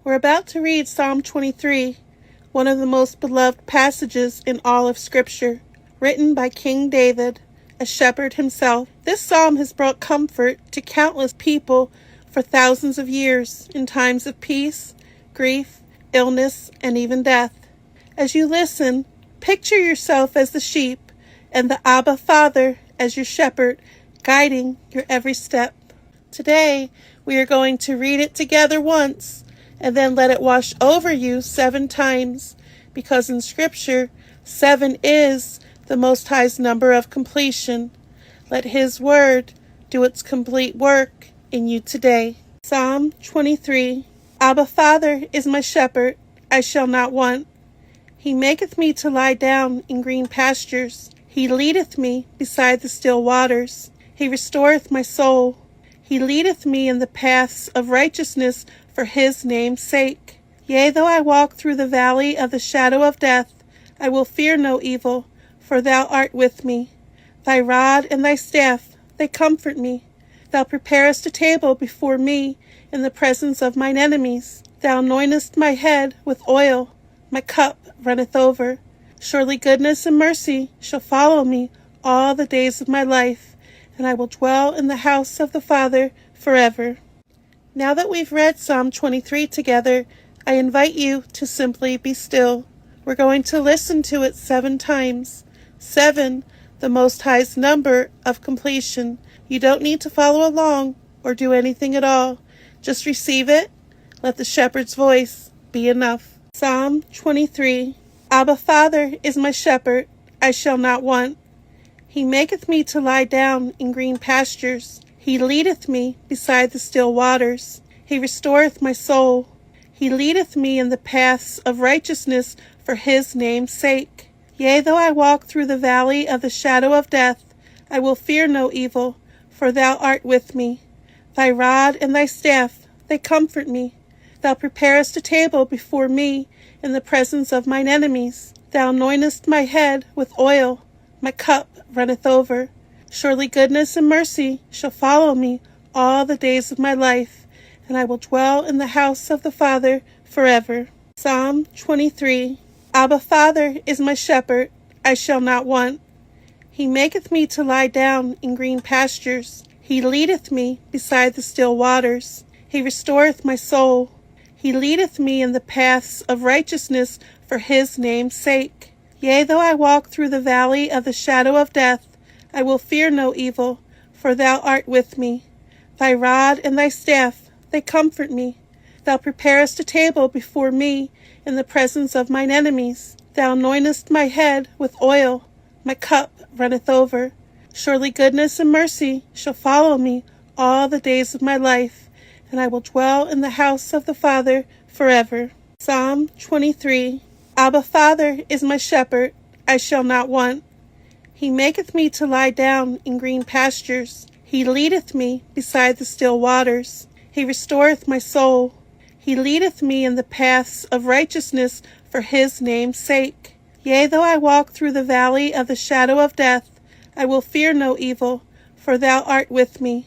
We're about to read Psalm 23, one of the most beloved passages in all of Scripture, written by King David, a shepherd himself. This psalm has brought comfort to countless people for thousands of years in times of peace, grief, illness, and even death. As you listen, picture yourself as the sheep and the Abba Father as your shepherd, guiding your every step. Today, we are going to read it together once and then let it wash over you 7 times, because in Scripture, 7 is the Most High's number of completion. Let His Word do its complete work in you today. Psalm 23. Abba Father is my shepherd, I shall not want. He maketh me to lie down in green pastures. He leadeth me beside the still waters. He restoreth my soul. He leadeth me in the paths of righteousness for His name's sake. Yea, though I walk through the valley of the shadow of death, I will fear no evil, for Thou art with me. Thy rod and Thy staff, they comfort me. Thou preparest a table before me in the presence of mine enemies. Thou anointest my head with oil, my cup runneth over. Surely goodness and mercy shall follow me all the days of my life, and I will dwell in the house of the Father forever. Now that we've read Psalm 23 together, I invite you to simply be still. We're going to listen to it 7 times. 7, the Most High's number of completion. You don't need to follow along or do anything at all. Just receive it. Let the shepherd's voice be enough. Psalm 23. Abba Father is my shepherd, I shall not want. He maketh me to lie down in green pastures. He leadeth me beside the still waters. He restoreth my soul. He leadeth me in the paths of righteousness for His name's sake. Yea, though I walk through the valley of the shadow of death, I will fear no evil, for Thou art with me. Thy rod and Thy staff, they comfort me. Thou preparest a table before me in the presence of mine enemies. Thou anointest my head with oil, my cup runneth over. Surely goodness and mercy shall follow me all the days of my life, and I will dwell in the house of the Father forever. Psalm 23. Abba Father is my shepherd, I shall not want. He maketh me to lie down in green pastures. He leadeth me beside the still waters. He restoreth my soul. He leadeth me in the paths of righteousness for His name's sake. Yea, though I walk through the valley of the shadow of death, I will fear no evil, for Thou art with me. Thy rod and Thy staff, they comfort me. Thou preparest a table before me in the presence of mine enemies. Thou anointest my head with oil, my cup runneth over. Surely goodness and mercy shall follow me all the days of my life, and I will dwell in the house of the Father forever. Psalm 23. Abba Father is my shepherd, I shall not want. He maketh me to lie down in green pastures. He leadeth me beside the still waters. He restoreth my soul. He leadeth me in the paths of righteousness for His name's sake. Yea, though I walk through the valley of the shadow of death, I will fear no evil, for Thou art with me.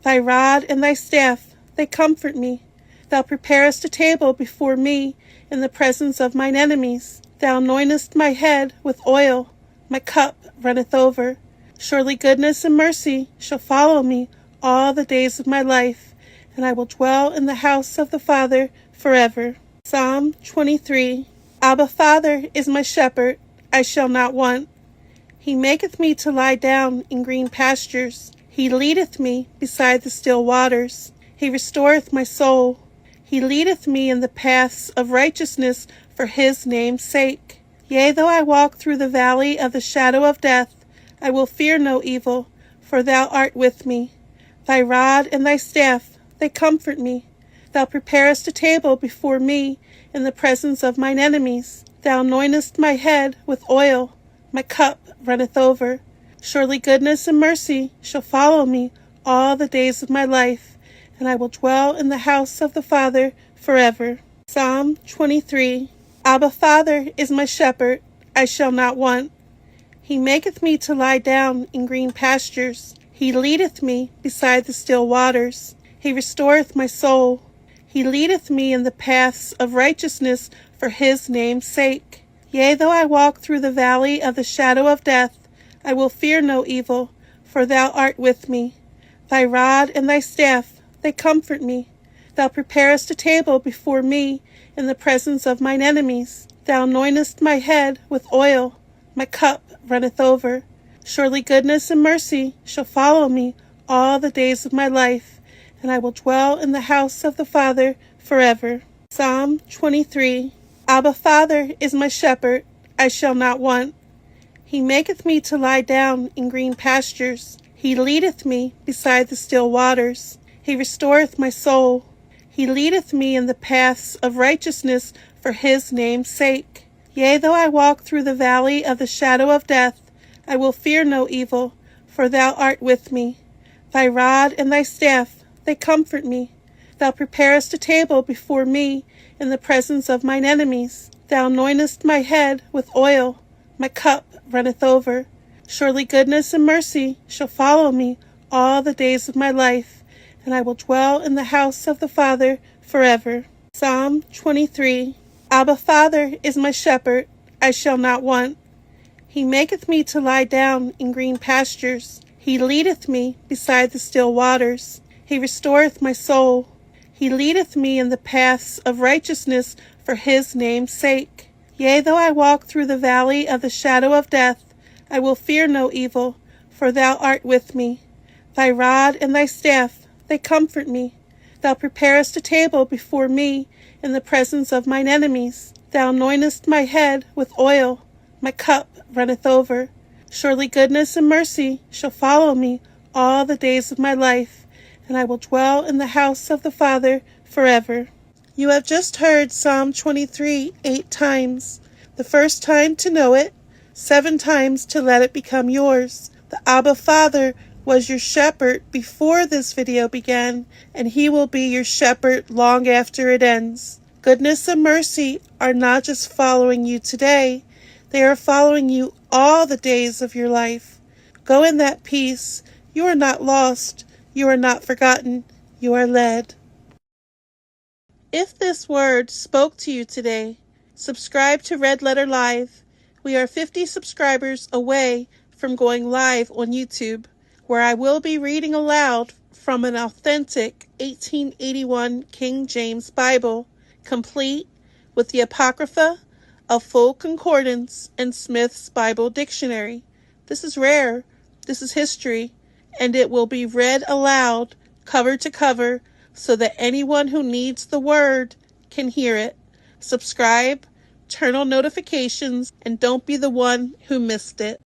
Thy rod and Thy staff, they comfort me. Thou preparest a table before me in the presence of mine enemies. Thou anointest my head with oil, my cup runneth over. Surely goodness and mercy shall follow me all the days of my life, and I will dwell in the house of the Father forever. Psalm 23. Abba Father is my shepherd, I shall not want. He maketh me to lie down in green pastures. He leadeth me beside the still waters. He restoreth my soul. He leadeth me in the paths of righteousness for His name's sake. Yea, though I walk through the valley of the shadow of death, I will fear no evil, for Thou art with me. Thy rod and Thy staff, they comfort me. Thou preparest a table before me in the presence of mine enemies. Thou anointest my head with oil, my cup runneth over. Surely goodness and mercy shall follow me all the days of my life, and I will dwell in the house of the Father forever. Psalm 23. Abba Father is my shepherd, I shall not want. He maketh me to lie down in green pastures. He leadeth me beside the still waters. He restoreth my soul. He leadeth me in the paths of righteousness for his name's sake. Yea, though I walk through the valley of the shadow of death, I will fear no evil, for thou art with me. Thy rod and thy staff, they comfort me. Thou preparest a table before me in the presence of mine enemies. Thou anointest my head with oil, my cup runneth over. Surely goodness and mercy shall follow me all the days of my life, and I will dwell in the house of the Father forever. Psalm 23. Abba, Father is my shepherd, I shall not want. He maketh me to lie down in green pastures. He leadeth me beside the still waters. He restoreth my soul. He leadeth me in the paths of righteousness for his name's sake. Yea, though I walk through the valley of the shadow of death, I will fear no evil, for thou art with me. Thy rod and thy staff, they comfort me. Thou preparest a table before me in the presence of mine enemies. Thou anointest my head with oil, my cup runneth over. Surely goodness and mercy shall follow me all the days of my life, and I will dwell in the house of the Father forever. Psalm 23. Abba, Father is my shepherd, I shall not want. He maketh me to lie down in green pastures. He leadeth me beside the still waters. He restoreth my soul. He leadeth me in the paths of righteousness for his name's sake. Yea, though I walk through the valley of the shadow of death, I will fear no evil, for thou art with me. Thy rod and thy staff, they comfort me. Thou preparest a table before me in the presence of mine enemies. Thou anointest my head with oil, my cup runneth over. Surely goodness and mercy shall follow me all the days of my life, and I will dwell in the house of the Father forever. You have just heard Psalm 23 8 times. The first time to know it, 7 times to let it become yours. The Abba Father was your shepherd before this video began, and he will be your shepherd long after it ends. Goodness and mercy are not just following you today, they are following you all the days of your life. Go in that peace. You are not lost. You are not forgotten. You are led. If this word spoke to you today, subscribe to Red Letter Live. We are 50 subscribers away from going live on YouTube, where I will be reading aloud from an authentic 1881 King James Bible, complete with the Apocrypha, a full concordance, and Smith's Bible Dictionary. This is rare, this is history, and it will be read aloud, cover to cover, so that anyone who needs the word can hear it. Subscribe, turn on notifications, and don't be the one who missed it.